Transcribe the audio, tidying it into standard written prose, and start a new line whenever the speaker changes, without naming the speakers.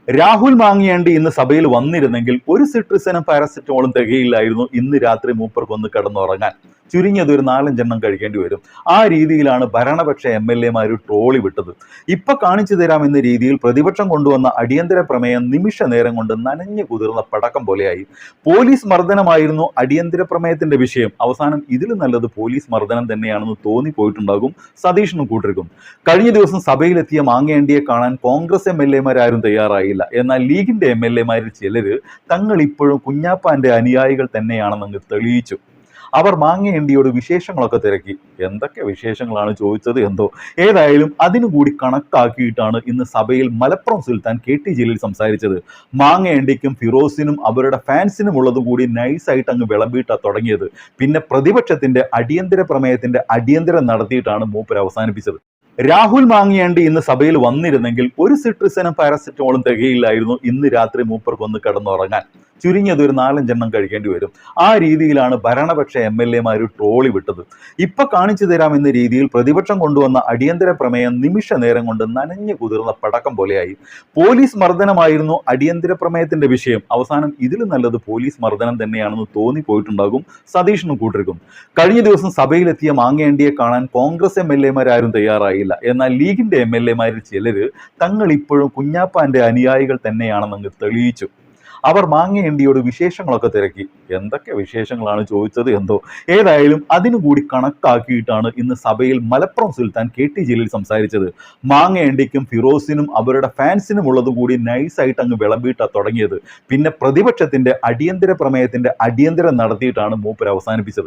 രാഹുൽ മാങ്ങിയാണ്ടി ഇന്ന് സഭയിൽ വന്നിരുന്നെങ്കിൽ ഒരു സിട്രിസനും പാരസെറ്റമോളും തികയില്ലായിരുന്നു ഇന്ന് രാത്രി മൂപ്പർക്കൊന്ന് കിടന്നുറങ്ങാൻ. ചുരുങ്ങിയത് ഒരു 4-5 കഴിക്കേണ്ടി വരും. ആ രീതിയിലാണ് ഭരണപക്ഷ MLA ട്രോളി വിട്ടത്. ഇപ്പൊ കാണിച്ചു തരാമെന്ന രീതിയിൽ പ്രതിപക്ഷം കൊണ്ടുവന്ന അടിയന്തര പ്രമേയം നിമിഷ നേരം കൊണ്ട് നനഞ്ഞു കുതിർന്ന പടക്കം പോലെയായി. പോലീസ് മർദ്ദനമായിരുന്നു അടിയന്തര പ്രമേയത്തിന്റെ വിഷയം. അവസാനം ഇതിൽ നല്ലത് പോലീസ് മർദ്ദനം തന്നെയാണെന്ന് തോന്നിപ്പോയിട്ടുണ്ടാകും സതീഷിനും കൂട്ടർക്കും. കഴിഞ്ഞ ദിവസം സഭയിലെത്തിയ മാങ്ങേണ്ടിയെ കാണാൻ കോൺഗ്രസ് MLA തയ്യാറായില്ല. എന്നാൽ ലീഗിന്റെ MLA ചിലര് തങ്ങൾ ഇപ്പോഴും കുഞ്ഞാപ്പാന്റെ അനുയായികൾ തന്നെയാണെന്ന് തെളിയിച്ചു. അവർ മാങ്ങേണ്ടിയോട് വിശേഷങ്ങളൊക്കെ തിരക്കി. എന്തൊക്കെ വിശേഷങ്ങളാണ് ചോദിച്ചത് എന്തോ. ഏതായാലും അതിനുകൂടി കണക്കാക്കിയിട്ടാണ് ഇന്ന് സഭയിൽ മലപ്പുറം സുൽത്താൻ KT ജലീൽ സംസാരിച്ചത്. മാങ്ങേണ്ടിക്കും ഫിറോസിനും അവരുടെ ഫാൻസിനും ഉള്ളതുകൂടി നൈസായിട്ട് അങ്ങ് വിളമ്പിയിട്ടാണ് തുടങ്ങിയത്. പിന്നെ പ്രതിപക്ഷത്തിന്റെ അടിയന്തര പ്രമേയത്തിന്റെ അടിയന്തരം നടത്തിയിട്ടാണ് മൂപ്പർ അവസാനിപ്പിച്ചത്. രാഹുൽ മാങ്ങിയാണ്ടി ഇന്ന് സഭയിൽ വന്നിരുന്നെങ്കിൽ ഒരു സിട്രിസനും പാരസെറ്റമോളും തികയില്ലായിരുന്നു ഇന്ന് രാത്രി മൂപ്പർക്കൊന്ന് കിടന്നുറങ്ങാൻ. ചുരുങ്ങിയത് ഒരു 4-5 കഴിക്കേണ്ടി വരും. ആ രീതിയിലാണ് ഭരണപക്ഷ MLA ട്രോളി വിട്ടത്. ഇപ്പൊ കാണിച്ചു തരാമെന്ന രീതിയിൽ പ്രതിപക്ഷം കൊണ്ടുവന്ന അടിയന്തര പ്രമേയം നിമിഷ നേരം കൊണ്ട് നനഞ്ഞു കുതിർന്ന പടക്കം പോലെയായി. പോലീസ് മർദ്ദനമായിരുന്നു അടിയന്തര പ്രമേയത്തിന്റെ വിഷയം. അവസാനം ഇതിൽ നല്ലത് പോലീസ് മർദ്ദനം തന്നെയാണെന്ന് തോന്നിപ്പോയിട്ടുണ്ടാകും സതീഷിനും കൂട്ടർക്കും. കഴിഞ്ഞ ദിവസം സഭയിലെത്തിയ മാങ്ങേണ്ടിയെ കാണാൻ കോൺഗ്രസ് MLA തയ്യാറായില്ല. എന്നാൽ ലീഗിന്റെ MLA ചിലര് തങ്ങൾ ഇപ്പോഴും കുഞ്ഞാപ്പാന്റെ അനുയായികൾ തന്നെയാണെന്ന് തെളിയിച്ചു. അവർ മാങ്ങേണ്ടിയോട് വിശേഷങ്ങളൊക്കെ തിരക്കി. എന്തൊക്കെ വിശേഷങ്ങളാണ് ചോദിച്ചത് എന്തോ. ഏതായാലും അതിനുകൂടി കണക്കാക്കിയിട്ടാണ് ഇന്ന് സഭയിൽ മലപ്പുറം സുൽത്താൻ KT ജലീൽ സംസാരിച്ചത്. മാങ്ങേണ്ടിക്കും ഫിറോസിനും അവരുടെ ഫാൻസിനും ഉള്ളതുകൂടി നൈസായിട്ട് അങ്ങ് വിളമ്പിയിട്ടാണ് തുടങ്ങിയത്. പിന്നെ പ്രതിപക്ഷത്തിന്റെ അടിയന്തര പ്രമേയത്തിന്റെ അടിയന്തരം നടത്തിയിട്ടാണ് മൂപ്പർ അവസാനിപ്പിച്ചത്.